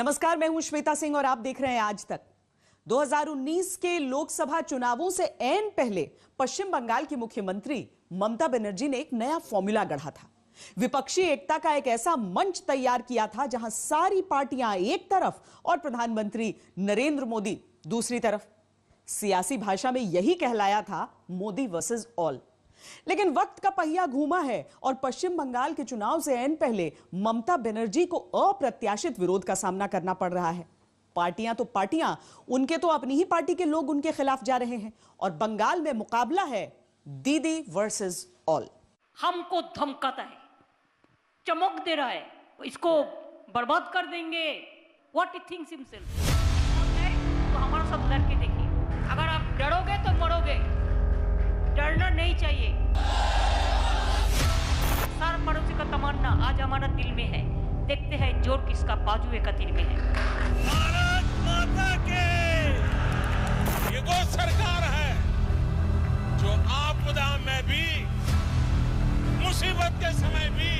नमस्कार, मैं हूं श्वेता सिंह और आप देख रहे हैं आज तक। 2019 के लोकसभा चुनावों से ऐन पहले पश्चिम बंगाल की मुख्यमंत्री ममता बनर्जी ने एक नया फॉर्मूला गढ़ा था। विपक्षी एकता का एक ऐसा मंच तैयार किया था जहां सारी पार्टियां एक तरफ और प्रधानमंत्री नरेंद्र मोदी दूसरी तरफ। सियासी भाषा में यही कहलाया था मोदी वर्सेस ऑल। लेकिन वक्त का पहिया घूमा है और पश्चिम बंगाल के चुनाव से ऐन पहले ममता बनर्जी को अप्रत्याशित विरोध का सामना करना पड़ रहा है। पार्टियां तो पार्टियां, उनके तो अपनी ही पार्टी के लोग उनके खिलाफ जा रहे हैं और बंगाल में मुकाबला है दीदी वर्सेस ऑल। हमको धमकाता है, चमक दे रहा है, इसको बर्बाद कर देंगे। What he thinks himself. तो हमारा सब लड़के देखिए, अगर आप डरोगे तो मरोगे, डरना नहीं चाहिए। सार पड़ोसी का तमन्ना आज हमारा दिल में है, देखते हैं जोर किसका बाजू एक तीर में है। भारत माता के ये वो सरकार है जो आपदा में भी, मुसीबत के समय भी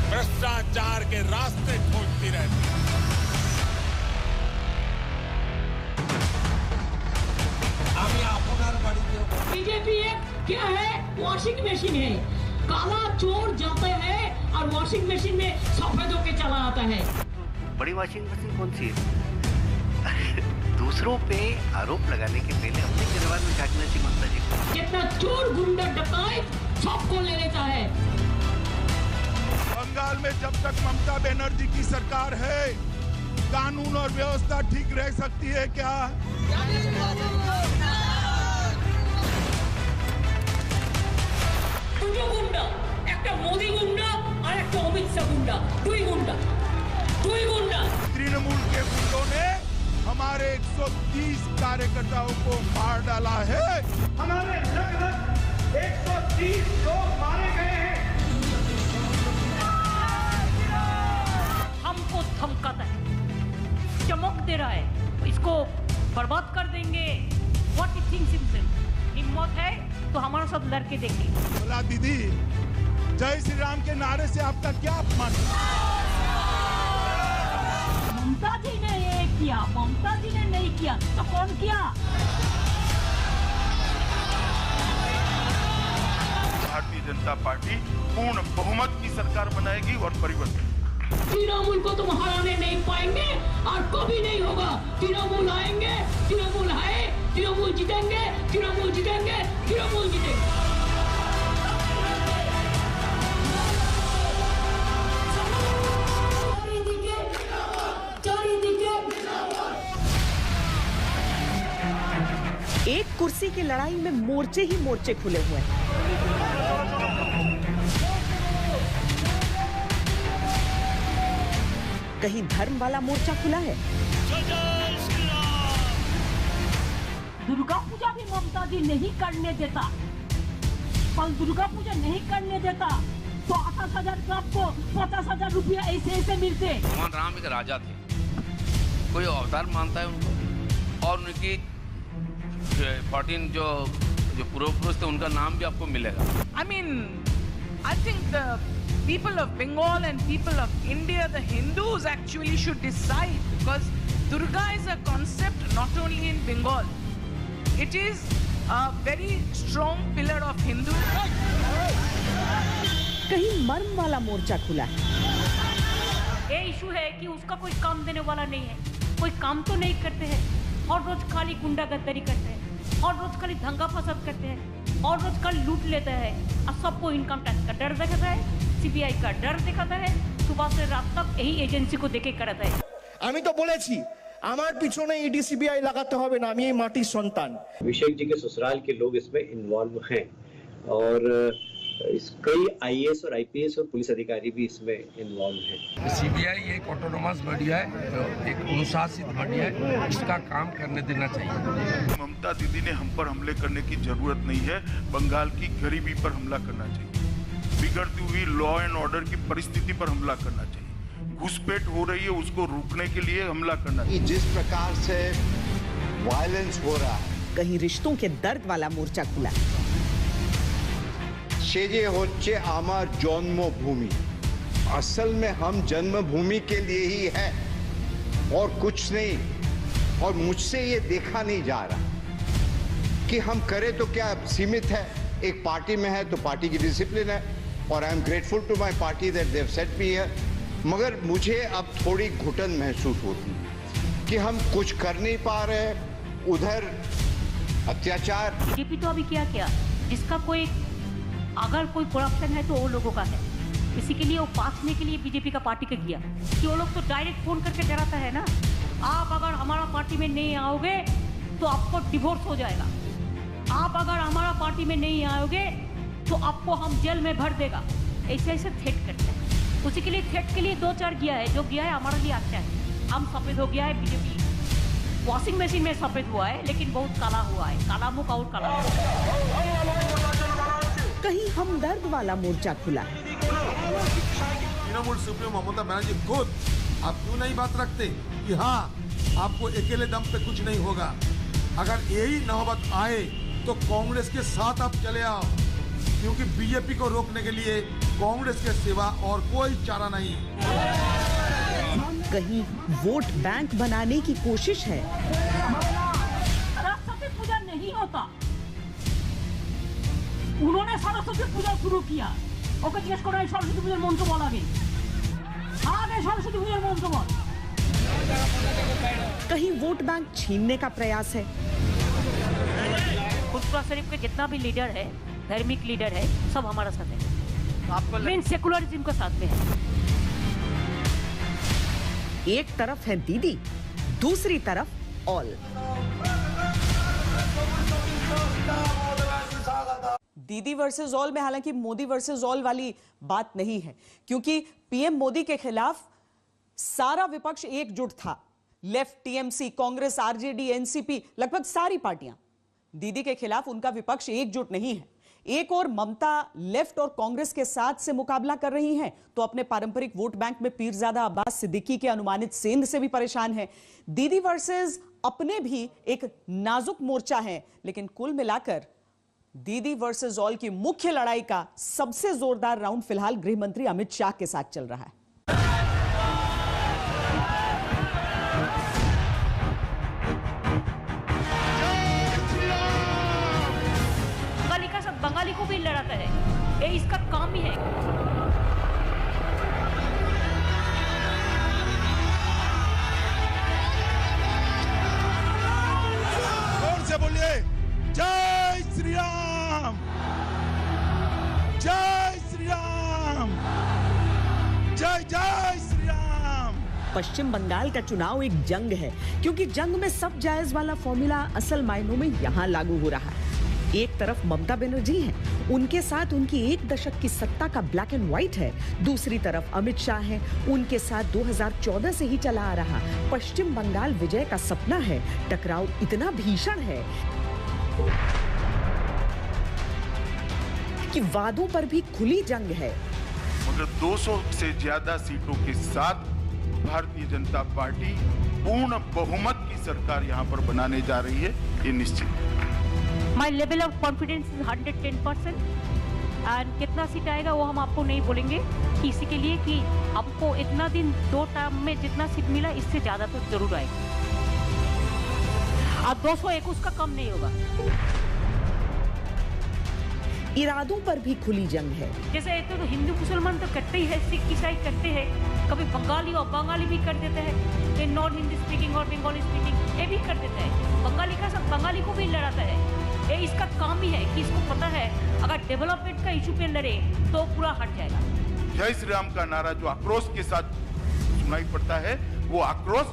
भ्रष्टाचार के रास्ते खोजती रहती है। बीजेपी एक क्या है, वॉशिंग मशीन है। काला चोर जाता है और वॉशिंग मशीन में सफेद होके चला आता है। बड़ी वॉशिंग मशीन कौन सी है? दूसरों पे आरोप लगाने के पहले अपने गिरबान में झांकना चाहिए ममता जी। कितना चोर गुंडा डकैत सबको ले लेता है। बंगाल में जब तक ममता बनर्जी की सरकार है, कानून और व्यवस्था ठीक रह सकती है क्या? দুটো গুন্ডা, একটা মোদি গুন্ডা আর একটা অমিত শাহ গুন্ডা, দুই গুন্ডা। तृणमूल के गुंडों ने हमारे 130 कार्यकर्ताओं को मार डाला है। हमारे लगभग 130 लोग मारे गए हैं। हमको धमकाता है, चमक दे रहा है, इसको बर्बाद कर देंगे। What he thinks himself. हिम्मत है तो हमारा सब लड़के देखें। बोला दीदी, जय श्री राम के नारे से आपका क्या अपमान? ममता जी ने ये किया, ममता जी ने नहीं किया तो कौन किया? भारतीय जनता पार्टी पूर्ण बहुमत की सरकार बनाएगी और परिवर्तन। तृणमूल को तुम हराने नहीं पाएंगे और कभी नहीं होगा। तृणमूल आएंगे, तृणमूल है, तृणमूल जीतेंगे, तृणमूल जीतेंगे, तृणमूल जीतेंगे। एक कुर्सी की लड़ाई में मोर्चे ही मोर्चे खुले हुए हैं। कहीं धर्म वाला मोर्चा खुला है, दुर्गा पूजा भी ममता जी नहीं करने देता। कल दुर्गा पूजा नहीं करने देता तो 28,000 क्लब को 50,000 रुपया ऐसे ऐसे मिलते। भगवान राम एक राजा थे, कोई अवतार मानता है उनको, और उनकी 14 जो पूर्व पुरुष थे उनका नाम भी आपको मिलेगा। I mean, I think the people of Bengal and people of India, the Hindus actually should decide, because Durga is a concept not only in Bengal. It is a very strong pillar of Hindu. कहीं मर्म वाला मोर्चा खुला है। ये issue है कि उसका कोई काम देने वाला नहीं है, कोई काम तो नहीं करते हैं और रोज खाली गुंडागर्दी करते हैं और रोज खाली दंगा फसाद करते हैं और रोज खाली लूट लेते हैं और सबको इनकम टैक्स का डर दिखाता है, सीबीआई का डर दिखाता है, सुबह से रात तक यही एजेंसी को देखे कराता है। আমি তো বলেছি আমার পিছনে ইডি সিবিআই লাগাতে হবে না, আমি এই মাটির সন্তান। अभिषेक जी के ससुराल के लोग इसमें इन्वॉल्व हैं और कई आईएएस और आईपीएस और पुलिस अधिकारी भी इसमें इन्वॉल्व हैं। सीबीआई एक ऑटोनोमस बॉडी है, एक अनुशासित बॉडी है, इसका काम करने देना चाहिए। ममता दीदी ने हम पर हमले करने की जरूरत नहीं है। बंगाल की गरीबी पर हमला करना चाहिए, बिगड़ती हुई लॉ एंड ऑर्डर की परिस्थिति पर हमला करना चाहिए, घुसपैठ हो रही है उसको रोकने के लिए हमला करना चाहिए। जिस प्रकार से वायलेंस हो रहा है, कहीं रिश्तों के दर्द वाला मोर्चा खुला है। সেজে হচ্ছে আমার জন্মভূমি। असल में हम जन्मभूमि के लिए ही है। और कुछ नहीं, और मुझसे ये देखा नहीं जा रहा कि हम करें तो क्या सीमित है। एक पार्टी में है तो पार्टी की डिसिप्लिन है, और I am grateful to my party that they have set me here. मगर मुझे अब थोड़ी घुटन महसूस होती है कि हम कुछ कर नहीं पा रहे, उधर अत्याचार। बीजेपी तो अभी क्या किया, जिसका कोई अगर कोई करप्शन है तो वो लोगों का है, इसी के लिए वो पासने के लिए बीजेपी का पार्टी का किया कि वो लोग तो डायरेक्ट फोन करके डराता है ना, आप अगर हमारा पार्टी में नहीं आओगे तो आपको डिवोर्स हो जाएगा, आप अगर हमारा पार्टी में नहीं आओगे तो आपको हम जेल में भर देगा, ऐसे ऐसे थ्रेट करते हैं। उसी के लिए थ्रेट के लिए 2-4 गया है, जो गया है हमारे लिए अच्छा है। हम सफेद हो गया है, बीजेपी वॉशिंग मशीन में सफेद हुआ है, लेकिन बहुत काला हुआ है, काला मुख और काला। कहीं हमदर्द वाला मोर्चा खुला है। तृणमूल सुप्रीमो ममता बनर्जी खुद आप क्यों नहीं बात रखते कि हाँ आपको अकेले दम पे कुछ नहीं होगा, अगर यही नौबत आए तो कांग्रेस के साथ आप चले आओ, क्योंकि बीजेपी को रोकने के लिए कांग्रेस के सिवा और कोई चारा नहीं। कहीं वोट बैंक बनाने की कोशिश है। सरस्वती पूजा नहीं होता, उन्होंने सरस्वती पूजा शुरू किया। ओके जिज्ञेस करो सरस्वती पूजार मंत्र बोल, आगे सरस्वती पूजार मंत्र बोल। कहीं वोट बैंक छीनने का प्रयास है। खुशबा शरीफ के जितना भी लीडर है, धार्मिक लीडर है, सब हमारा साथ है, आपको मेन सेकुलरिज्म के साथ में है। एक तरफ है दीदी, दूसरी तरफ ऑल। दीदी वर्सेस ऑल में हालांकि मोदी वर्सेस ऑल वाली बात नहीं है, क्योंकि पीएम मोदी के खिलाफ सारा विपक्ष एकजुट था। Left, TMC, Congress, RJD, NCP, लगभग सारी पार्टियां। दीदी के खिलाफ उनका विपक्ष एकजुट नहीं है। एक और ममता लेफ्ट और कांग्रेस के साथ से मुकाबला कर रही हैं, तो अपने पारंपरिक वोट बैंक में पीरजादा अब्बास सिद्दीकी के अनुमानित सेंध से भी परेशान है। दीदी वर्सेस अपने भी एक नाजुक मोर्चा है, लेकिन कुल मिलाकर दीदी वर्सेस ऑल की मुख्य लड़ाई का सबसे जोरदार राउंड फिलहाल गृह मंत्री अमित शाह के साथ चल रहा है। बंगाली को भी लड़ाता है, ये इसका काम ही है। जोर से बोलिए, जय श्री राम, जय श्री राम, जय जय श्री राम। पश्चिम बंगाल का चुनाव एक जंग है, क्योंकि जंग में सब जायज वाला फॉर्मूला असल मायनों में यहां लागू हो रहा है। एक तरफ ममता बनर्जी हैं, उनके साथ उनकी 1 दशक की सत्ता का ब्लैक एंड व्हाइट है। दूसरी तरफ अमित शाह हैं, उनके साथ 2014 से ही चला आ रहा पश्चिम बंगाल विजय का सपना है। टकराव इतना भीषण है कि वादों पर भी खुली जंग है। मगर 200 से ज्यादा सीटों के साथ भारतीय जनता पार्टी पूर्ण बहुमत की सरकार यहां पर बनाने जा रही है, ये निश्चित है। My level of confidence is 110%, and कितना सीट आएगा वो हम आपको नहीं बोलेंगे, इसी के लिए कि आपको इतना दिन 2 टर्म में जितना सीट मिला इससे ज्यादा तो जरूर आएगा। अब 221 का कम नहीं होगा। इरादों पर भी खुली जंग है। जैसे तो हिंदू मुसलमान तो करते ही है, सिख ईसाई करते हैं, कभी बंगाली और बंगाली भी कर देते हैं, ये नॉन हिंदी स्पीकिंग और बंगाली स्पीकिंग ये भी कर देते हैं। बंगाली का सब बंगाली को भी लड़ाता है, ये इसका काम ही है कि इसको पता है अगर डेवलपमेंट का इशू पे लड़े तो पूरा हट जाएगा। जय श्री राम का नारा जो आक्रोश के साथ सुनाई पड़ता है, वो आक्रोश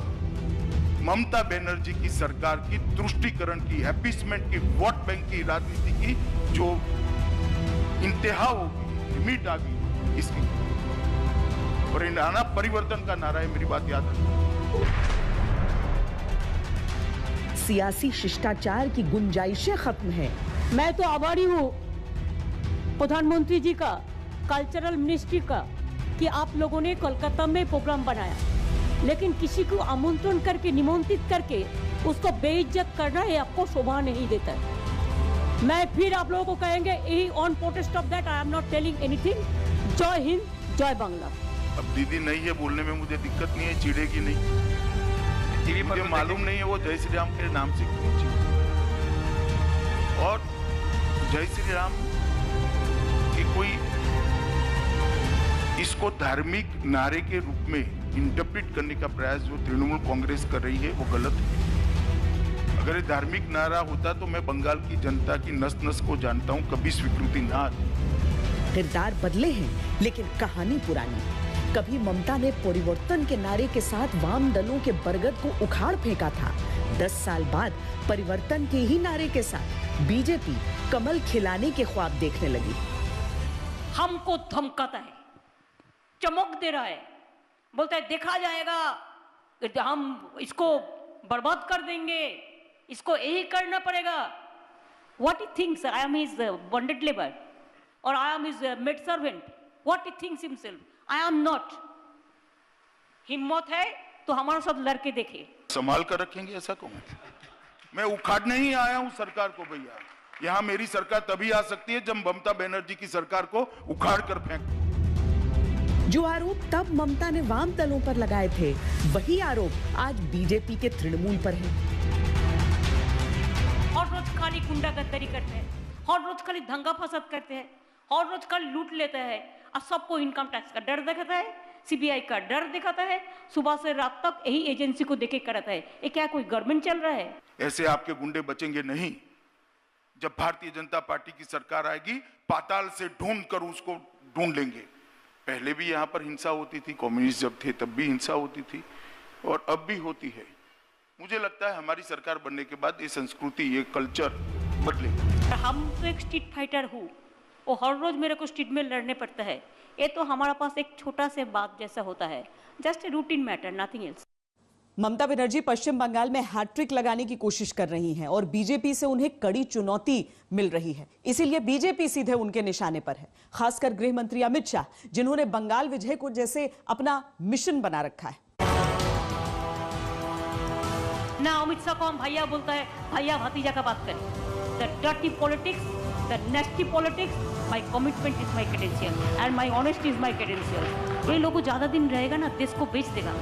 ममता बनर्जी की सरकार की तुष्टीकरण की, अपीसमेंट की, वोट बैंक की राजनीति की जो इंतहा होगी, लिमिट आ गई इसकी, और नाना परिवर्तन का नारा है। मेरी बात याद रखना। सियासी शिष्टाचार की गुंजाइशें खत्म है। मैं तो आभारी हूँ प्रधानमंत्री जी का, कल्चरल मिनिस्ट्री का, कि आप लोगों ने कोलकाता में प्रोग्राम बनाया, लेकिन किसी को आमंत्रण करके, निमंत्रित करके उसको बेइज्जत करना ये आपको शोभा नहीं देता है। मैं फिर आप लोगों को कहेंगे, यही on protest of that I am not telling anything. जय हिंद, जय बांग्ला। अब दीदी नहीं है बोलने में मुझे दिक्कत नहीं है, चिढ़ेगी नहीं। टीवी पर मुझे मालूम नहीं है वो जय श्री राम के नाम से क्यों जी। और जय श्री राम की कोई इसको धार्मिक नारे के रूप में इंटरप्रेट करने का प्रयास जो तृणमूल कांग्रेस कर रही है वो गलत है। अगर ये धार्मिक नारा होता तो मैं बंगाल की जनता की नस नस को जानता हूं, कभी स्वीकृति ना आती। किरदार बदले हैं लेकिन कहानी पुरानी। कभी ममता ने परिवर्तन के नारे के साथ वाम दलों के बरगद को उखाड़ फेंका था। 10 साल बाद परिवर्तन के ही नारे के साथ बीजेपी कमल खिलाने के ख्वाब देखने लगी। हमको धमकाता है, चमक दे रहा है, बोलता है देखा जाएगा, हम इसको बर्बाद कर देंगे, इसको यही करना पड़ेगा। What he thinks, I am his bonded labor or I am his maid servant. What he thinks himself, I am not. हिम्मत है तो हमारे साथ लड़के देखे। संभाल कर रखेंगे ऐसा कहूं? मैं उखाड़ने ही आया हूं सरकार को भैया। यहां मेरी सरकार तभी आ सकती है जब ममता बनर्जी की सरकार को उखाड़ कर फेंक। जो आरोप तब ममता ने वाम दलों पर लगाए थे, वही आरोप आज बीजेपी के तृणमूल पर है। हर रोज खाली गुंडागर्दी करते हैं, हर रोज खाली दंगा फसाद करते हैं, हर रोज खाली लूट लेते हैं और सबको इनकम टैक्स का डर दिखाता है, सीबीआई का डर दिखाता है, सुबह से रात तक यही एजेंसी को देखे कराता है। ये क्या कोई गवर्नमेंट चल रहा है? ऐसे आपके गुंडे बचेंगे नहीं। जब भारतीय जनता पार्टी की सरकार आएगी, पाताल से ढूंढ कर उसको ढूंढ लेंगे। पहले भी यहाँ पर हिंसा होती थी, कम्युनिस्ट जब थे तब भी हिंसा होती थी और अब भी होती है। मुझे लगता है हमारी सरकार बनने के बाद ये संस्कृति, ये कल्चर बदलेगा। हम तो एक स्ट्रीट फाइटर हूँ, वो हर रोज मेरे को स्ट्रीट में लड़ने पड़ता है। ये तो हमारा पास एक छोटा से बात जैसा होता है, just a routine matter, nothing else. Mamata Banerjee Paschim Bangal में हैट्रिक लगाने की कोशिश कर रही हैं और बीजेपी से उन्हें कड़ी चुनौती मिल रही है। इसीलिए बीजेपी सीधे उनके निशाने पर है, खासकर गृह मंत्री अमित शाह, जिन्होंने बंगाल विजय को जैसे अपना मिशन बना रखा है। ना अमित शाह को हम भैया बोलता है, भैया भतीजा का बात करें। The dirty politics, the नेस्टी politics, my commitment is my credential and my honesty is my credential. ये लोग ज्यादा दिन रहेगा ना, देश को बेच देगा।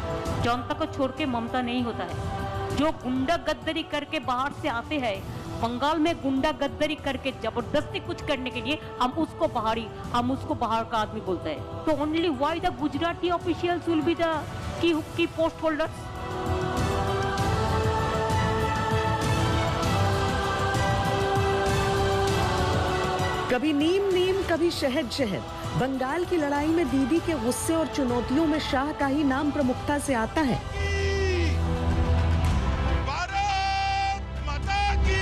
जनता को छोड़ के ममता नहीं होता है। जो गुंडा गद्दारी करके बाहर से आते हैं, बंगाल में गुंडा गद्दारी करके जबरदस्ती कुछ करने के लिए हम उसको बाहर का आदमी बोलते हैं। तो only why the Gujarati officials will be the key post holders? कभी नीम नीम, कभी शहद शहद। बंगाल की लड़ाई में दीदी के गुस्से और चुनौतियों में शाह का ही नाम प्रमुखता से आता है। भारत माता की।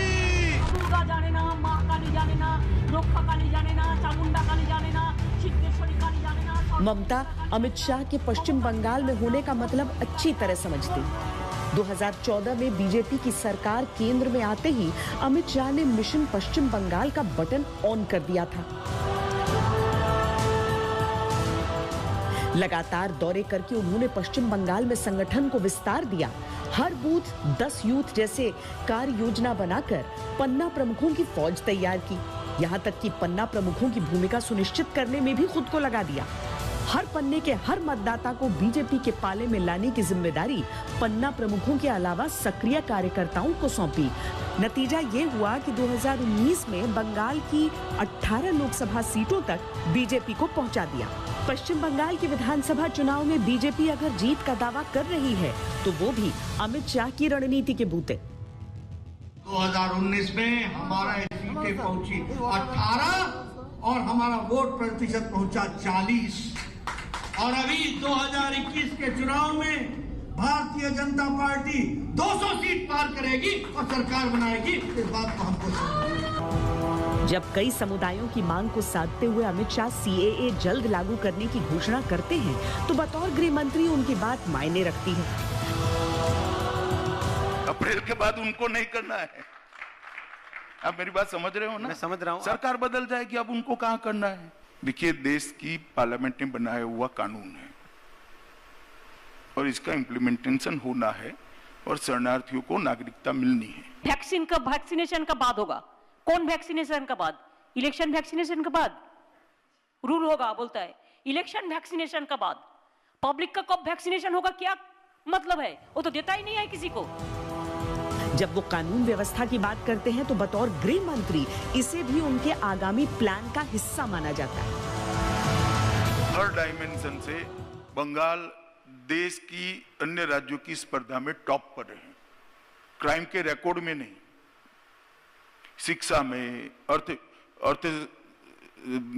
दुर्गा जाने ना, माँ काली जाने ना, रोखा काली जाने ना, चामुंडा काली जाने ना, सिद्धेश्वरी काली जाने ना। ममता अमित शाह के पश्चिम बंगाल में होने का मतलब अच्छी तरह समझती। 2014 में बीजेपी की सरकार केंद्र में आते ही अमित शाह ने मिशन पश्चिम बंगाल का बटन ऑन कर दिया था। लगातार दौरे करके उन्होंने पश्चिम बंगाल में संगठन को विस्तार दिया। हर बूथ 10 यूथ जैसे कार्य योजना बनाकर पन्ना प्रमुखों की फौज तैयार की। यहां तक कि पन्ना प्रमुखों की भूमिका सुनिश्चित करने में भी खुद को लगा दिया। हर पन्ने के हर मतदाता को बीजेपी के पाले में लाने की जिम्मेदारी पन्ना प्रमुखों के अलावा सक्रिय कार्यकर्ताओं को सौंपी। नतीजा ये हुआ कि 2019 में बंगाल की 18 लोकसभा सीटों तक बीजेपी को पहुंचा दिया। पश्चिम बंगाल के विधानसभा चुनाव में बीजेपी अगर जीत का दावा कर रही है तो वो भी अमित शाह की रणनीति के बूते। 2019 में हमारा सीटें पहुंची 18 और हमारा वोट प्रतिशत पहुंचा 40 और अभी 2021 के चुनाव में भारतीय जनता पार्टी 200 सीट पार करेगी और सरकार बनाएगी। इस बात को हमको जब कई समुदायों की मांग को साधते हुए अमित शाह सीएए जल्द लागू करने की घोषणा करते हैं तो बतौर गृह मंत्री उनकी बात मायने रखती है। अप्रैल के बाद उनको नहीं करना है। आप मेरी बात समझ रहे हो ना? मैं समझ रहा हूँ। सरकार बदल जाएगी, अब उनको कहाँ करना है? देखिए, देश की पार्लियामेंट ने बनाया हुआ कानून है और इसका इम्प्लीमेंटेशन होना है और शरणार्थियों को नागरिकता मिलनी है। वैक्सीनेशन का बाद होगा। कौन वैक्सीनेशन का बाद? इलेक्शन वैक्सीनेशन के बाद रूल होगा, बोलता है। इलेक्शन वैक्सीनेशन का बाद पब्लिक का कब वैक्सीनेशन होगा, क्या मतलब है? वो तो देता ही नहीं है किसी को। जब वो कानून व्यवस्था की बात करते हैं तो बतौर गृह मंत्री इसे भी उनके आगामी प्लान का हिस्सा माना जाता है। हर डायमेंशन से बंगाल देश की अन्य राज्यों की स्पर्धा में टॉप पर है। क्राइम के रिकॉर्ड में नहीं, शिक्षा में, अर्थ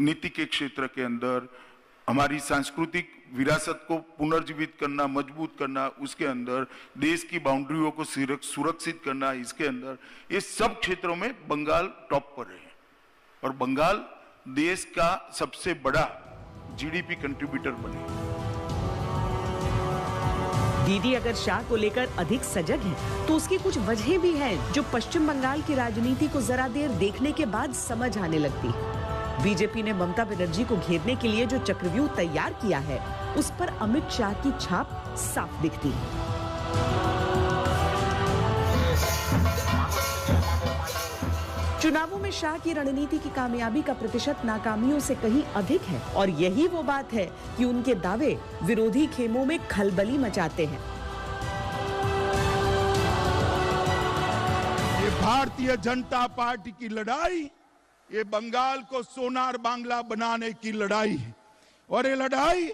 नीति के क्षेत्र के अंदर, हमारी सांस्कृतिक विरासत को पुनर्जीवित करना, मजबूत करना, उसके अंदर देश की बाउंड्रियों को सुरक्षित करना, इसके अंदर ये सब क्षेत्रों में बंगाल टॉप पर है। और बंगाल देश का सबसे बड़ा जीडीपी कंट्रीब्यूटर बने। दीदी अगर शाह को लेकर अधिक सजग है तो उसकी कुछ वजहें भी हैं जो पश्चिम बंगाल की राजनीति को जरा देर देखने के बाद समझ आने लगती है। बीजेपी ने ममता बनर्जी को घेरने के लिए जो चक्रव्यूह तैयार किया है, उस पर अमित शाह की छाप साफ दिखती है। चुनावों में शाह की रणनीति की कामयाबी का प्रतिशत नाकामियों से कहीं अधिक है और यही वो बात है कि उनके दावे विरोधी खेमों में खलबली मचाते हैं। ये भारतीय जनता पार्टी की लड़ाई, ये बंगाल को सोनार बांग्ला बनाने की लड़ाई है और ये लड़ाई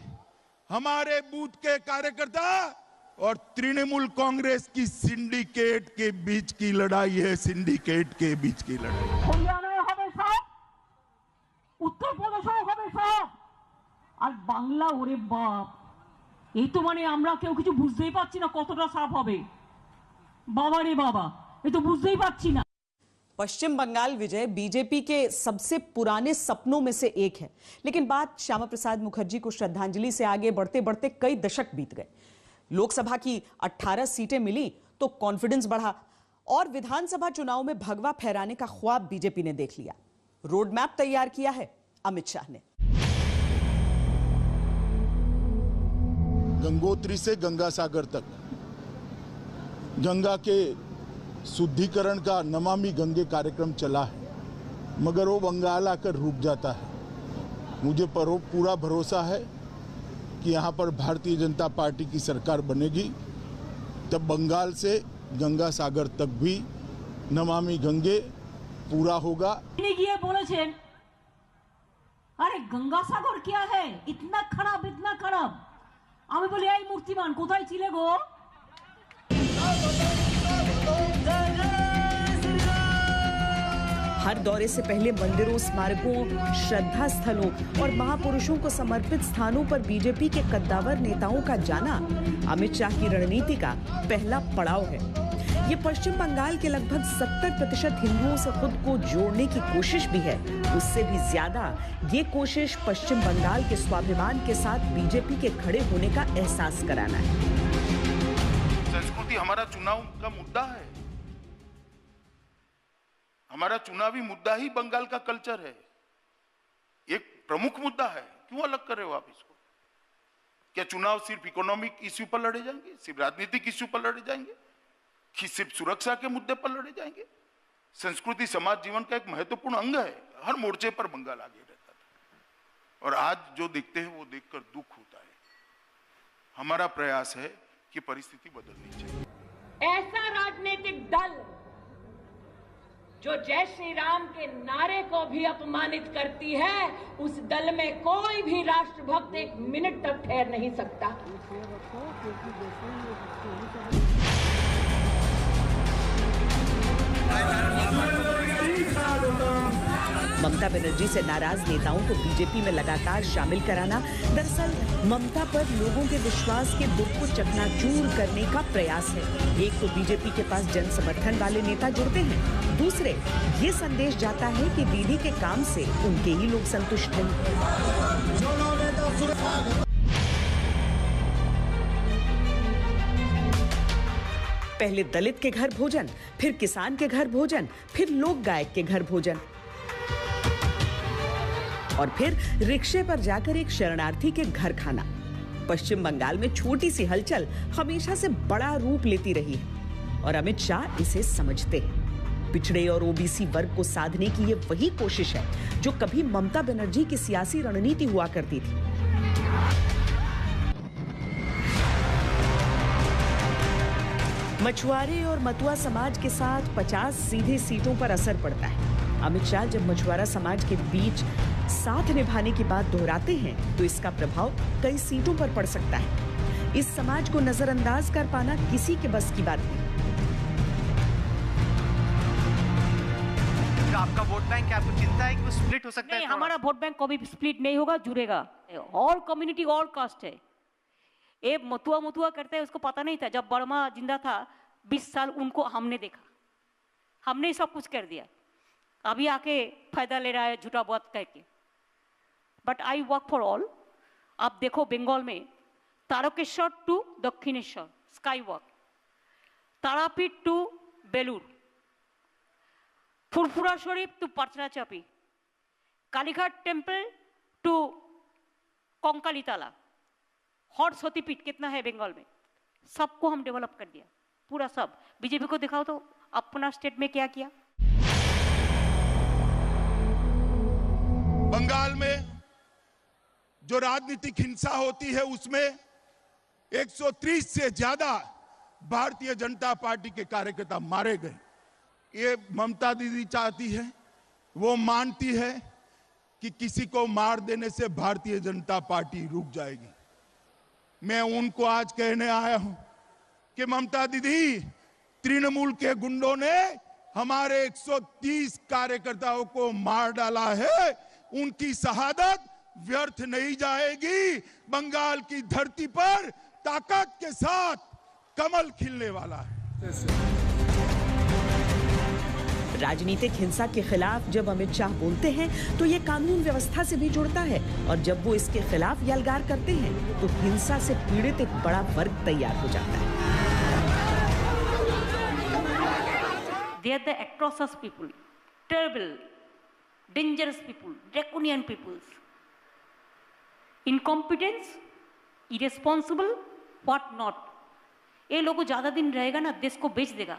हमारे बूथ के कार्यकर्ता और तृणमूल कांग्रेस की सिंडिकेट के बीच की लड़ाई है। सिंडिकेट के बीच की लड़ाई। हरियाणाয় হবে সব, উত্তর প্রদেশেও হবে সব, আর বাংলা ওরে বাপ, এই তো মানে আমরা কেউ কিছু বুঝতেই পারছি না কতটা সাফ হবে। বাবা রে বাবা, এই তো বুঝতেই পারছি না। पश्चिम बंगाल विजय बीजेपी के सबसे पुराने सपनों में से एक है, लेकिन बात श्यामा प्रसाद मुखर्जी को श्रद्धांजलि से आगे बढ़ते बढ़ते कई दशक बीत गए। लोकसभा की 18 सीटें मिली तो कॉन्फिडेंस बढ़ा और विधानसभा चुनाव में भगवा फहराने का ख्वाब बीजेपी ने देख लिया। रोड मैप तैयार किया है अमित शाह ने। गंगोत्री से गंगा सागर तक गंगा के शुद्धिकरण का नमामि गंगे कार्यक्रम चला है, मगर वो बंगाल आकर रुक जाता है। मुझे पूरा भरोसा है कि यहाँ पर भारतीय जनता पार्टी की सरकार बनेगी, तब बंगाल से गंगा सागर तक भी नमामि गंगे पूरा होगा। ये बोलेছেন, अरे गंगा सागर क्या है, इतना खराब इतना खराब। আমি বলি এই মূর্তিমান কোথায় ছিলে গো? हर दौरे से पहले मंदिरों, स्मारकों, श्रद्धा स्थलों और महापुरुषों को समर्पित स्थानों पर बीजेपी के कद्दावर नेताओं का जाना अमित शाह की रणनीति का पहला पड़ाव है। ये पश्चिम बंगाल के लगभग 70% हिंदुओं से खुद को जोड़ने की कोशिश भी है। उससे भी ज्यादा ये कोशिश पश्चिम बंगाल के स्वाभिमान के साथ बीजेपी के खड़े होने का एहसास कराना है। संस्कृति हमारा चुनाव का मुद्दा है। हमारा चुनावी मुद्दा ही बंगाल का कल्चर है, एक प्रमुख मुद्दा है। क्यों अलग कर रहे हो आप इसको? क्या चुनाव सिर्फ इकोनॉमिक इश्यू पर लड़े जाएंगे, सिर्फ राजनीतिक इश्यू पर लड़े जाएंगे, कि सिर्फ सुरक्षा के मुद्दे पर लड़े जाएंगे? संस्कृति समाज जीवन का एक महत्वपूर्ण अंग है। हर मोर्चे पर बंगाल आगे रहता था और आज जो देखते हैं वो देखकर दुख होता है। हमारा प्रयास है कि परिस्थिति बदलनी चाहिए। ऐसा राजनीतिक दल जो जय श्री राम के नारे को भी अपमानित करती है, उस दल में कोई भी राष्ट्रभक्त एक मिनट तक ठहर नहीं सकता। ममता बनर्जी से नाराज नेताओं को बीजेपी में लगातार शामिल कराना दरअसल ममता पर लोगों के विश्वास के बुत को चकनाचूर करने का प्रयास है। एक तो बीजेपी के पास जन समर्थन वाले नेता जुड़ते हैं, दूसरे ये संदेश जाता है कि दीदी के काम से उनके ही लोग संतुष्ट हैं। पहले दलित के घर भोजन, फिर किसान के घर भोजन, फिर लोक गायक के घर भोजन और फिर रिक्शे पर जाकर एक शरणार्थी के घर खाना। पश्चिम बंगाल में छोटी सी हलचल हमेशा से बड़ा रूप लेती रही है और अमित शाह इसे समझते हैं। पिछड़े और ओबीसी वर्ग को साधने की ये वही कोशिश है जो कभी ममता बनर्जी की सियासी रणनीति हुआ करती थी। मछुआरे और मतुआ समाज के साथ 50 सीधे सीटों पर असर पड़ता है। अमित शाह जब मछुआरा समाज के बीच साथ निभाने की बात दोहराते हैं तो इसका प्रभाव कई सीटों पर पड़ सकता है। इस समाज को नजरअंदाज कर पाना किसी के बस की बात नहीं। आपका वोट बैंक, क्या आपको चिंता है कि वो स्प्लिट हो सकता है? नहीं, हमारा वोट बैंक कभी स्प्लिट नहीं होगा, जुड़ेगा। ऑल कम्युनिटी ऑल कास्ट है। ये मथुआ करते हैं, उसको पता नहीं था। जब बर्मा जिंदा था 20 साल उनको हमने देखा, हमने सब कुछ कर दिया। अभी आके फायदा ले रहा है झूठा बात कह के। But I work for all. आप देखो बंगाल में Tarakeswar to Dakshineswar sky walk, Tarapith to Belur, Furfura Sharif to पचरा चापी, कालीघाट टेम्पल टू कोंकालीताला, हॉट सतीपीठ कितना है बंगाल में, सबको हम डेवलप कर दिया पूरा सब। बीजेपी को दिखाओ तो अपना स्टेट में क्या किया। बंगाल में जो राजनीतिक हिंसा होती है उसमें 130 से ज्यादा भारतीय जनता पार्टी के कार्यकर्ता मारे गए। ये ममता दीदी चाहती है, वो मानती है कि किसी को मार देने से भारतीय जनता पार्टी रुक जाएगी। मैं उनको आज कहने आया हूं कि ममता दीदी, तृणमूल के गुंडों ने हमारे 130 कार्यकर्ताओं को मार डाला है, उनकी शहादत व्यर्थ नहीं जाएगी। बंगाल की धरती पर ताकत के साथ कमल खिलने वाला है। राजनीतिक हिंसा के खिलाफ जब अमित शाह बोलते हैं तो ये कानून व्यवस्था से भी जुड़ता है, और जब वो इसके खिलाफ यलगार करते हैं तो हिंसा से पीड़ित एक बड़ा वर्ग तैयार हो जाता है। They are the atrocious people, terrible, dangerous people, draconian peoples. Incompetence, irresponsible, what not? ये लोग ज्यादा दिन रहेगा ना, देश को बेच देगा।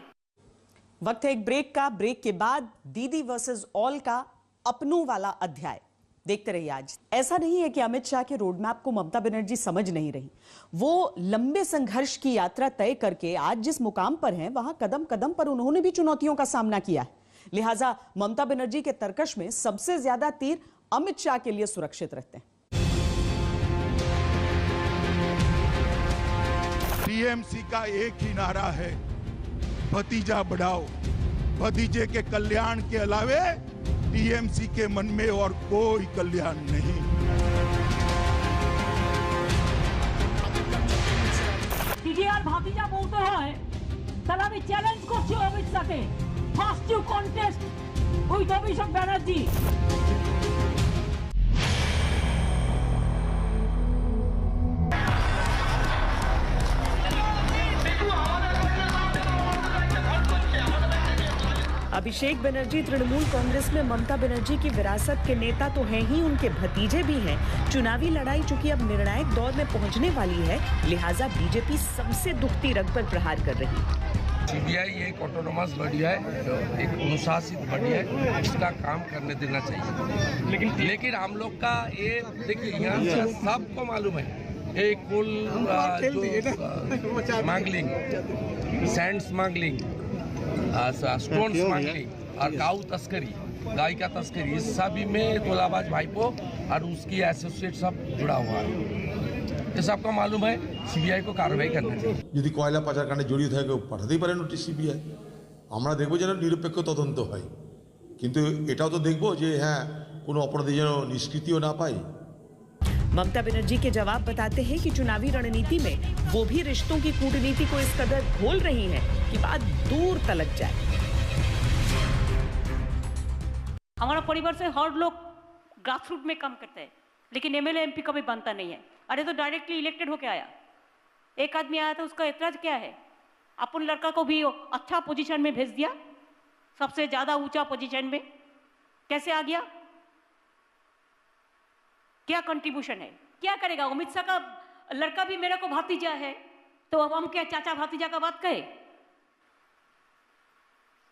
वक्त है एक ब्रेक का। ब्रेक के बाद दीदी वर्सेस ऑल का अपनों वाला अध्याय देखते रहिए। आज ऐसा नहीं है कि अमित शाह के रोड मैप को ममता बनर्जी समझ नहीं रही। वो लंबे संघर्ष की यात्रा तय करके आज जिस मुकाम पर हैं, वहां कदम कदम पर उन्होंने भी चुनौतियों का सामना किया है। लिहाजा ममता बनर्जी के तर्कश में सबसे ज्यादा तीर अमित शाह के लिए सुरक्षित रहते हैं। टीएमसी का एक ही नारा है, भतीजा बढ़ाओ। भतीजे के कल्याण के अलावे टीएमसी के मन में और कोई कल्याण नहीं। टीडीआर भतीजा बोलते हैं, তাহলে আমি চ্যালেঞ্জ করছি অমিত শাহকে, first you contest with Abhishek Banerjee. Abhishek Banerjee Trinamool Congress में ममता बनर्जी की विरासत के नेता तो हैं ही, उनके भतीजे भी हैं। चुनावी लड़ाई चूंकि अब निर्णायक दौर में पहुंचने वाली है, लिहाजा बीजेपी सबसे दुखती रग पर प्रहार कर रही है। सीबीआई एक ऑटोनोमस बॉडी है, एक अनुशासित बॉडी है, इसका काम करने देना चाहिए। लेकिन हम लोग का ये देखिए, यहाँ से सबको मालूम है, एक कुल smuggling, sand smuggling, stone smuggling और गाँव तस्करी, गाय का तस्करी, इस सभी में तोलाबाज भाईपो और उसकी एसोसिएट सब जुड़ा हुआ है। ये सबका मालूम है, सीबीआई को कार्रवाई करना चाहिए। যদি কয়লা পাচার কাণ্ডে জড়িত থাকে পাঠাতেই পারে নোটিশ সিবিআই। আমরা দেখব যেন নিরপেক্ষ তদন্ত হয়, কিন্তু এটাও তো দেখব যে হ্যাঁ কোনো অপরাধী যেন নিষ্কৃতিও না পায়। ममता बनर्जी के जवाब बताते हैं कि चुनावी रणनीति में वो भी रिश्तों की कूटनीति को इस कदर घोल रही है कि बात दूर तलक जाए। हमारा परिवार से हर लोग ग्रासरूट में काम करते हैं, लेकिन एमएलए एमपी कभी बनता नहीं है। अरे तो डायरेक्टली इलेक्टेड होके आया, एक आदमी आया था, उसका ऐतराज क्या है? अपन लड़का को भी अच्छा पोजीशन में भेज दिया, सबसे ज्यादा ऊंचा पोजीशन में कैसे आ गया? क्या कंट्रीब्यूशन है? क्या करेगा? अमित शाह का लड़का भी मेरे को भतीजा है, तो अब हम क्या चाचा भतीजा का बात कहे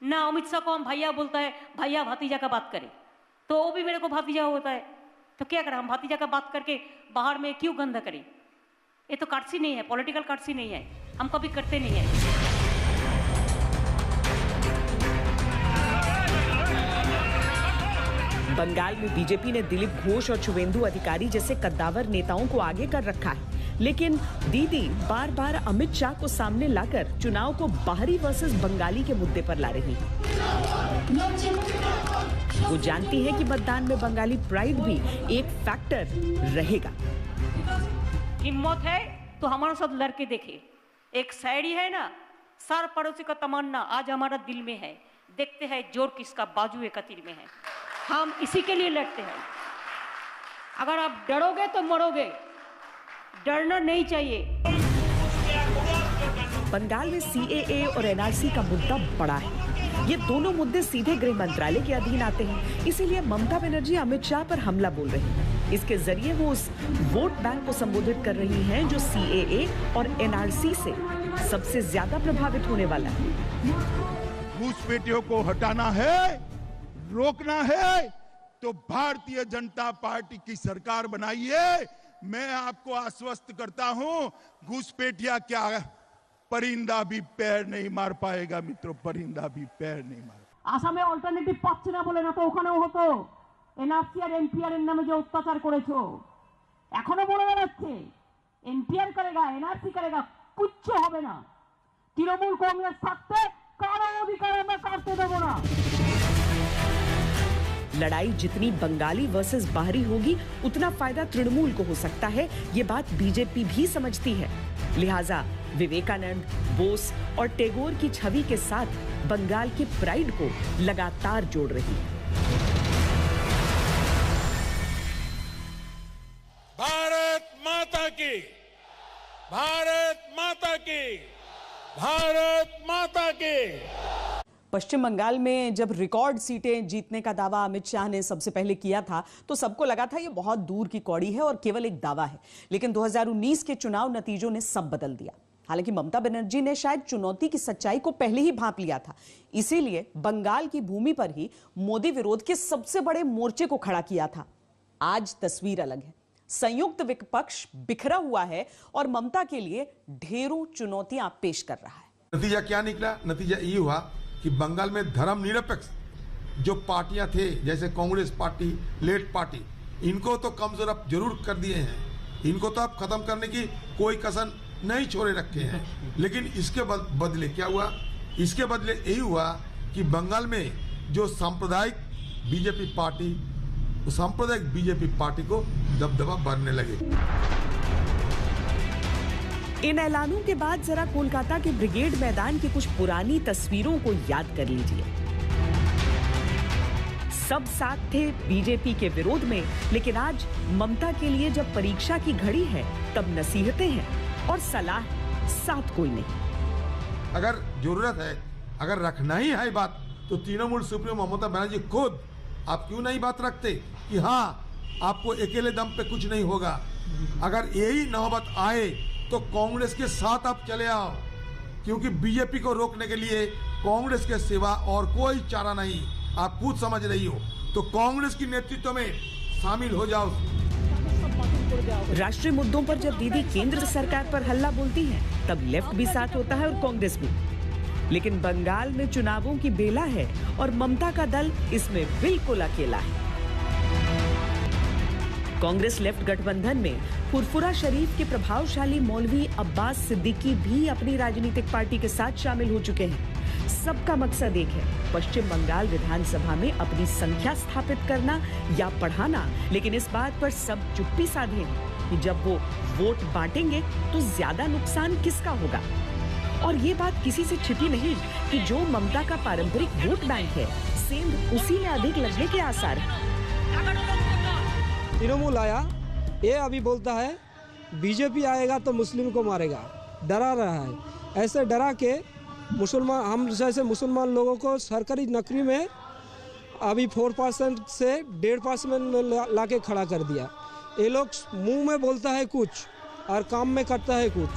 ना? अमित शाह को हम भैया बोलता है, भैया भतीजा का बात करें, तो वो भी मेरे को भतीजा होता है, तो क्या करें? हम भतीजा का बात करके बाहर में क्यों गंदा करें? ये तो कर्सी नहीं है, पॉलिटिकल कर्सी नहीं है, हम कभी करते नहीं है। बंगाल में बीजेपी ने दिलीप घोष और शुवेंदु अधिकारी जैसे कद्दावर नेताओं को आगे कर रखा है, लेकिन दीदी बार बार अमित शाह को सामने लाकर चुनाव को बाहरी वर्सेस बंगाली के मुद्दे पर ला रही है। वो जानती है कि मतदान में बंगाली प्राइड भी एक फैक्टर रहेगा। हिम्मत है तो हमारे साथ लड़के देखे। एक शायरी है ना, सार पड़ोसी का तमन्ना आज हमारा दिल में है, देखते हैं जोर किसका बाजू एक तीर में है। हम इसी के लिए लड़ते हैं। अगर आप डरोगे तो मरोगे, डरना नहीं चाहिए। बंगाल में सीएए और एनआरसी का मुद्दा बड़ा है। ये दोनों मुद्दे सीधे गृह मंत्रालय के अधीन आते हैं, इसीलिए ममता बनर्जी अमित शाह पर हमला बोल रही हैं। इसके जरिए वो उस वोट बैंक को संबोधित कर रही हैं जो सीएए और एनआरसी से सबसे ज्यादा प्रभावित होने वाला है। घुसपैठियों को हटाना है, रोकना है तो भारतीय जनता पार्टी की सरकार बनाइए। मैं आपको आश्वस्त करता हूं, घुसपैठिया क्या परिंदा भी पैर नहीं मार पाएगा मित्रों, परिंदा भी पैर नहीं मार। আসামে অল্টারনেটিভ পাচ্ছে না বলে না তো ওখানেও হতো। এনআরসি আর এনপিআর এর নামে যে অত্যাচার করেছো, এখনো বলে বেড়াচ্ছে এনপিআর করেগা এনআরসি করেগা, কিচ্ছু হবে না। তৃণমূল কংগ্রেস থাকতে কারো অধিকার আমরা কাটতে দেব না। लड़ाई जितनी बंगाली वर्सेस बाहरी होगी उतना फायदा तृणमूल को हो सकता है, ये बात बीजेपी भी समझती है। लिहाजा विवेकानंद, बोस और टैगोर की छवि के साथ बंगाल के प्राइड को लगातार जोड़ रही है। भारत माता की, भारत माता की, भारत माता की। पश्चिम बंगाल में जब रिकॉर्ड सीटें जीतने का दावा अमित शाह ने सबसे पहले किया था तो सबको लगा था ये बहुत दूर की कौड़ी है और केवल एक दावा है, लेकिन 2019 के चुनाव नतीजों ने सब बदल दिया। हालांकि ममता बनर्जी ने शायद चुनौती की सच्चाई को पहले ही भांप लिया था, इसीलिए बंगाल की भूमि पर ही मोदी विरोध के सबसे बड़े मोर्चे को खड़ा किया था। आज तस्वीर अलग है। संयुक्त विपक्ष बिखरा हुआ है और ममता के लिए ढेरों चुनौतियां पेश कर रहा है। नतीजा क्या निकला? नतीजा ये हुआ कि बंगाल में धर्मनिरपेक्ष जो पार्टियां थे, जैसे कांग्रेस पार्टी, लेफ्ट पार्टी, इनको तो कमजोर अब जरूर कर दिए हैं। इनको तो अब खत्म करने की कोई कसर नहीं छोड़े रखे हैं। लेकिन इसके बदले क्या हुआ? इसके बदले यही हुआ कि बंगाल में जो सांप्रदायिक बीजेपी पार्टी, सांप्रदायिक बीजेपी पार्टी को दबदबा बढ़ने लगे। इन ऐलानों के बाद जरा कोलकाता के ब्रिगेड मैदान की कुछ पुरानी तस्वीरों को याद कर लीजिए। सब साथ थे बीजेपी के विरोध में, लेकिन आज ममता के लिए जब परीक्षा की घड़ी है तब नसीहतें हैं और सलाह साथ कोई नहीं। अगर जरूरत है, अगर रखना ही है बात, तो तृणमूल सुप्रीमो ममता बनर्जी खुद आप क्यों नहीं बात रखते कि हाँ आपको अकेले दम पे कुछ नहीं होगा। अगर यही नौबत आए तो कांग्रेस के साथ आप चले आओ, क्योंकि बीजेपी को रोकने के लिए कांग्रेस के सिवा और कोई चारा नहीं। आप खुद समझ रही हो, तो कांग्रेस की नेतृत्व में शामिल हो जाओ। राष्ट्रीय मुद्दों पर जब दीदी केंद्र सरकार पर हल्ला बोलती है तब लेफ्ट भी साथ होता है और कांग्रेस भी। लेकिन बंगाल में चुनावों की बेला है और ममता का दल इसमें बिल्कुल अकेला है। कांग्रेस लेफ्ट गठबंधन में फुरफुरा शरीफ के प्रभावशाली मौलवी अब्बास सिद्दीकी भी अपनी राजनीतिक पार्टी के साथ शामिल हो चुके हैं। सबका मकसद एक है, पश्चिम बंगाल विधानसभा में अपनी संख्या स्थापित करना या बढ़ाना। लेकिन इस बात पर सब चुप्पी साधे हैं कि जब वो वोट बांटेंगे तो ज्यादा नुकसान किसका होगा। और ये बात किसी से छिपी नहीं कि जो ममता का पारंपरिक वोट बैंक है, सेंध उसी में अधिक लगने के आसार हैं। तृणमूल आया, ये अभी बोलता है बीजेपी आएगा तो मुस्लिम को मारेगा, डरा रहा है। ऐसे डरा के मुसलमान, हम जैसे मुसलमान लोगों को सरकारी नौकरी में अभी 4% से 1.5% लाके खड़ा कर दिया। ये लोग मुंह में बोलता है कुछ और काम में करता है कुछ।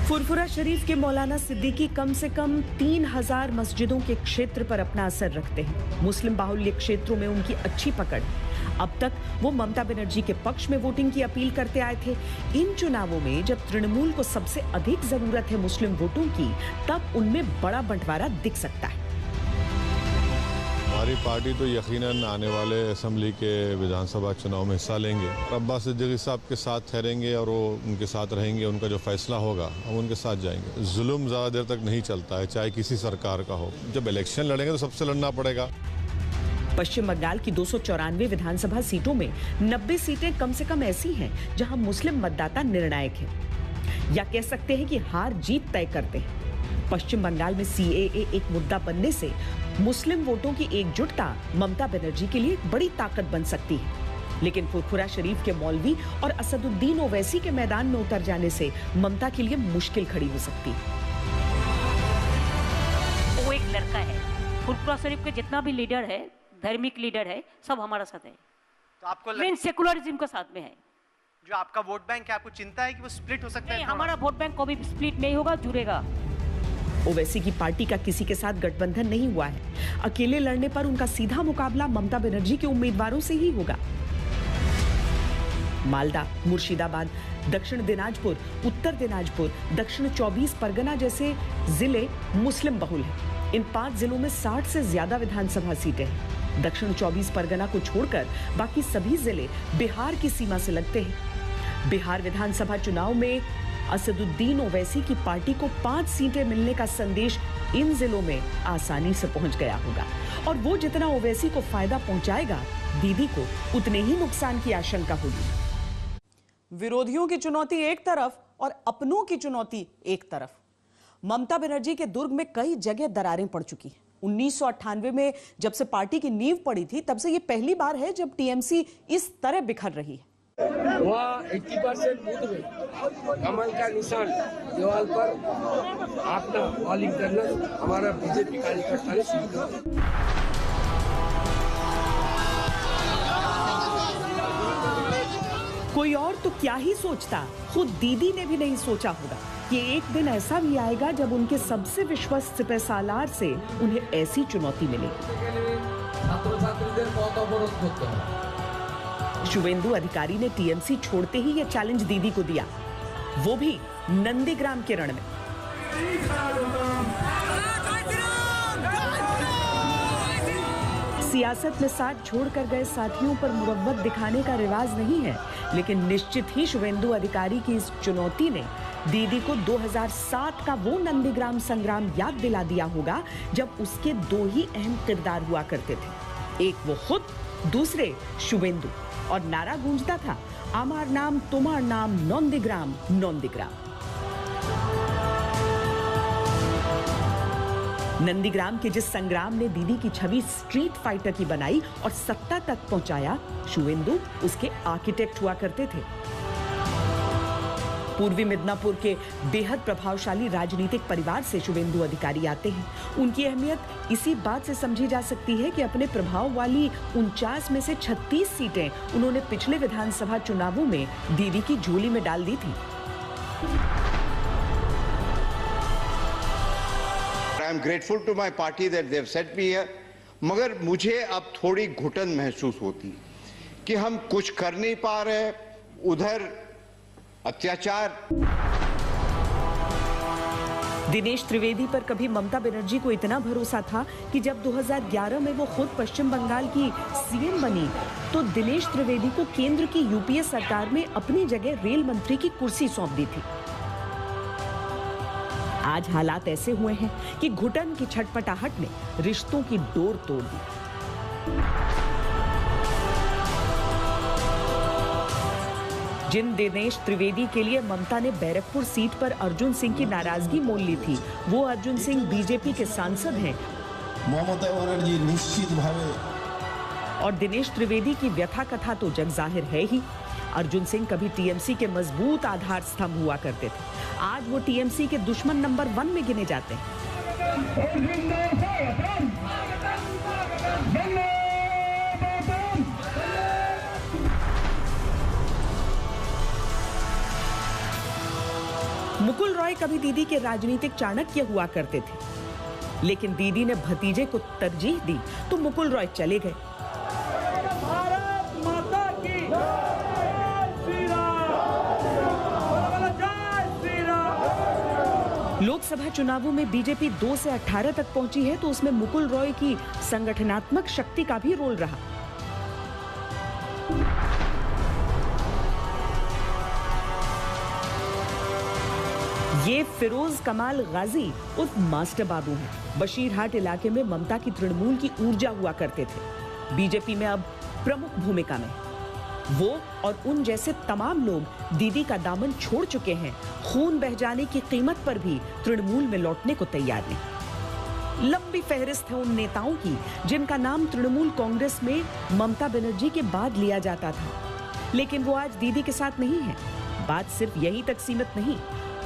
फुरफुरा शरीफ के मौलाना सिद्दीकी कम से कम 3000 मस्जिदों के क्षेत्र पर अपना असर रखते हैं। मुस्लिम बाहुल्य क्षेत्रों में उनकी अच्छी पकड़। अब तक वो ममता बनर्जी के पक्ष में वोटिंग की अपील करते आए थे। इन चुनावों में जब तृणमूल को सबसे अधिक जरूरत है मुस्लिम वोटों की, तब उनमें बड़ा बंटवारा दिख सकता है। हमारी पार्टी तो यकीनन आने वाले असेंबली के विधानसभा चुनाव में हिस्सा लेंगे। अब्बास सिद्दीकी साहब के साथ ठहरेंगे और वो उनके साथ रहेंगे। उनका जो फैसला होगा हम उनके साथ जाएंगे। जुल्म ज़्यादा देर तक नहीं चलता है, चाहे किसी सरकार का हो। जब इलेक्शन लड़ेंगे तो सबसे लड़ना पड़ेगा। पश्चिम बंगाल की 294 विधानसभा सीटों में 90 सीटें कम से कम ऐसी हैं जहां मुस्लिम मतदाता निर्णायक हैं, या कह सकते हैं कि हार जीत तय करते हैं। पश्चिम बंगाल में CAA एक मुद्दा बनने से मुस्लिम वोटों की एकजुटता ममता बनर्जी के लिए एक बड़ी ताकत बन सकती है, लेकिन फुरफुरा शरीफ के मौलवी और असदुद्दीन ओवैसी के मैदान में उतर जाने से ममता के लिए मुश्किल खड़ी हो सकती है। वो एक लड़का है, फुरफुरा शरीफ के जितना भी लीडर है, धार्मिक लीडर है, सब हमारा साथ है। तो आपको मेन सेकुलरिज्म का साथ में है। जो आपका वोट बैंक है, आपको चिंता है कि वो स्प्लिट हो सकता है? हमारा वोट बैंक कभी स्प्लिट नहीं होगा, जुड़ेगा। ओवैसी की पार्टी का किसी के साथ गठबंधन नहीं हुआ है। अकेले लड़ने पर उनका सीधा मुकाबला ममता बनर्जी के उम्मीदवारों से ही होगा। मालदा, मुर्शिदाबाद, दक्षिण दिनाजपुर, उत्तर दिनाजपुर, दक्षिण 24 परगना जैसे जिले मुस्लिम बहुल हैं। इन 5 जिलों में 60 से ज्यादा विधानसभा सीटें हैं। दक्षिण 24 परगना को छोड़कर बाकी सभी जिले बिहार की सीमा से लगते हैं। बिहार विधानसभा चुनाव में असदुद्दीन ओवैसी की पार्टी को 5 सीटें मिलने का संदेश इन जिलों में आसानी से पहुंच गया होगा, और वो जितना ओवैसी को फायदा पहुंचाएगा, दीदी को उतने ही नुकसान की आशंका होगी। विरोधियों की चुनौती एक तरफ और अपनों की चुनौती एक तरफ। ममता बनर्जी के दुर्ग में कई जगह दरारें पड़ चुकी हैं। 1998 में जब से पार्टी की नींव पड़ी थी, तब से ये पहली बार है जब टीएमसी इस तरह बिखर रही है। वहाँ 80% बूथ में कमल का निशान दीवार पर अपना वॉलिंग करना हमारा बीजेपी कार्यकर्ता ने शुरू किया। कोई और तो क्या ही सोचता, खुद दीदी ने भी नहीं सोचा होगा कि एक दिन ऐसा भी आएगा जब उनके सबसे विश्वस्त सिपहसालार से उन्हें ऐसी चुनौती मिलेगी। शुवेंदु अधिकारी ने टीएमसी छोड़ते ही यह चैलेंज दीदी को दिया, वो भी नंदीग्राम के रण में। सियासत में साथ छोड़कर गए साथियों पर मुरव्वत दिखाने का रिवाज नहीं है, लेकिन निश्चित ही शुवेंदु अधिकारी की इस चुनौती ने दीदी को 2007 का वो नंदीग्राम संग्राम याद दिला दिया होगा, जब उसके 2 ही अहम किरदार हुआ करते थे, एक वो खुद, दूसरे शुवेंदु, और नारा गूंजता था, आमार नाम तुम्हार नाम नंदीग्राम नंदीग्राम। नंदीग्राम के जिस संग्राम ने दीदी की छवि स्ट्रीट फाइटर की बनाई और सत्ता तक पहुंचाया, शुवेंदु उसके आर्किटेक्ट हुआ करते थे। पूर्वी मिदनापुर के बेहद प्रभावशाली राजनीतिक परिवार से शुवेंदु अधिकारी आते हैं। उनकी अहमियत इसी बात से समझी जा सकती है कि अपने प्रभाव वाली 49 में से 36 सीटें उन्होंने पिछले विधानसभा चुनावों में दीदी की झोली में डाल दी थी। I am grateful to my party that they have sent me here, मगर मुझे अब थोड़ी घुटन महसूस होती कि हम कुछ कर नहीं पा रहे, उधर अत्याचार। दिनेश त्रिवेदी पर कभी ममता बनर्जी को इतना भरोसा था कि जब 2011 में वो खुद पश्चिम बंगाल की सीएम बनी, तो दिनेश त्रिवेदी को केंद्र की यूपीए सरकार में अपनी जगह रेल मंत्री की कुर्सी सौंप दी थी। आज हालात ऐसे हुए हैं कि घुटन की छटपटाहट ने रिश्तों की डोर तोड़ दी। जिन दिनेश त्रिवेदी के लिए ममता ने बैरकपुर सीट पर अर्जुन सिंह की नाराजगी मोल ली थी, वो अर्जुन सिंह बीजेपी के सांसद हैं। ममता बनर्जी निश्चित भावे और दिनेश त्रिवेदी की व्यथा कथा तो जग जाहिर है ही। अर्जुन सिंह कभी टीएमसी के मजबूत आधार स्तंभ हुआ करते थे, आज वो टीएमसी के दुश्मन नंबर 1 में गिने जाते हैं। मुकुल रॉय कभी दीदी के राजनीतिक चाणक्य हुआ करते थे, लेकिन दीदी ने भतीजे को तरजीह दी तो मुकुल रॉय चले गए। लोकसभा चुनावों में बीजेपी 2 से 18 तक पहुंची है तो उसमें मुकुल रॉय की संगठनात्मक शक्ति का भी रोल रहा। ये फिरोज कमाल गाजी उर्फ मास्टर बाबू हैं। बशीरहाट इलाके में ममता की तृणमूल की ऊर्जा हुआ करते थे। बीजेपी में अब प्रमुख भूमिका में वो और उन जैसे तमाम लोग दीदी का दामन छोड़ चुके हैं। खून बह जाने की कीमत पर भी तृणमूल में लौटने को तैयार नहीं। लंबी फहरिस्त है उन नेताओं की जिनका नाम तृणमूल कांग्रेस में ममता बनर्जी के बाद लिया जाता था, लेकिन वो आज दीदी के साथ नहीं है। बात सिर्फ यहीं तक सीमित नहीं,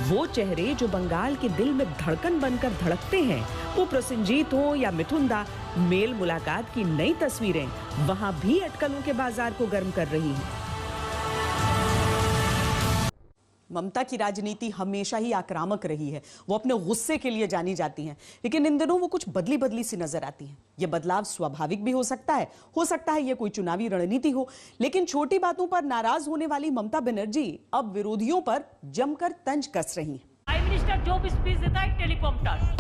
वो चेहरे जो बंगाल के दिल में धड़कन बनकर धड़कते हैं, वो प्रसेनजीत हो या मिथुन दा, मेल मुलाकात की नई तस्वीरें वहां भी अटकलों के बाजार को गर्म कर रही हैं। ममता की राजनीति हमेशा ही आक्रामक रही है। वो अपने गुस्से के लिए जानी जाती हैं, लेकिन इन दिनों वो कुछ बदली सी नजर आती हैं। ये बदलाव स्वाभाविक भी हो सकता है ये कोई चुनावी रणनीति हो, लेकिन छोटी बातों पर नाराज होने वाली ममता बनर्जी अब विरोधियों पर जमकर तंज कस रही हैं। प्राइम मिनिस्टर जो भी स्पीच देता है टेलीकॉम्प्टर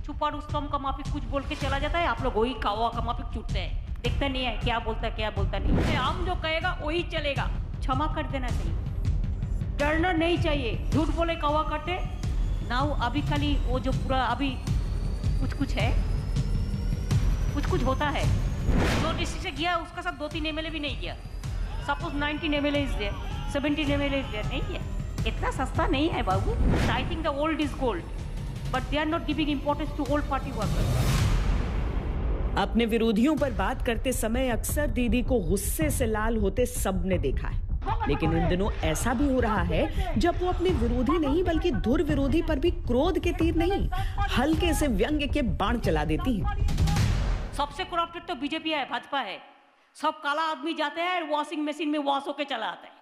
छुपा रुस्तम का माफिक कुछ बोल के चला जाता है, आप लोग वही कावा का माफिक छूटते हैं, देखते नहीं है क्या बोलता नहीं। हम जो कहेगा वही चलेगा, क्षमा कर देना चाहिए, डरना नहीं चाहिए। झूठ बोले कौवा काटे नाउ। अभी खाली वो जो पूरा अभी कुछ है, कुछ होता है। जो डिस्ट्रिक्ट से गया उसका साथ 2-3 एमएलए भी नहीं गया। Suppose 19 MLA is there, 17 MLA is there, नहीं है। इतना सस्ता नहीं है बाबू। I think the old is gold, but they are not giving importance to old party workers. अपने विरोधियों पर बात करते समय अक्सर दीदी को गुस्से से लाल होते सबने देखा है, लेकिन इन दिनों ऐसा भी हो रहा है जब वो अपने विरोधी नहीं बल्कि धुर विरोधी पर भी क्रोध के तीर नहीं, हल्के से व्यंग्य के बाण चला देती हैं। सबसे करप्टेड तो बीजेपी है, भाजपा है। सब काला आदमी जाते हैं वॉशिंग मशीन में वॉश होके चला आता है।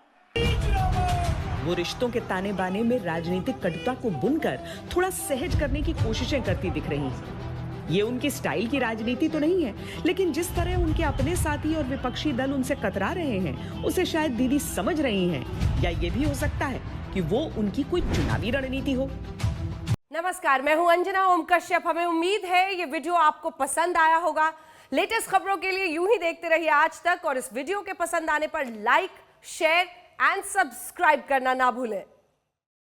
वो रिश्तों के ताने बाने में राजनीतिक कटुता को बुनकर थोड़ा सहज करने की कोशिशें करती दिख रही हैं। ये उनकी स्टाइल की राजनीति तो नहीं है, लेकिन जिस तरह उनके अपने साथी और विपक्षी दल उनसे कतरा रहे हैं, उसे शायद दीदी समझ रही हैं, या ये भी हो सकता है कि वो उनकी कोई चुनावी रणनीति हो। नमस्कार, मैं हूं अंजना ओम कश्यप। हमें उम्मीद है ये वीडियो आपको पसंद आया होगा। लेटेस्ट खबरों के लिए यूं ही देखते रहिए आज तक, और इस वीडियो के पसंद आने पर लाइक, शेयर एंड सब्सक्राइब करना ना भूलें।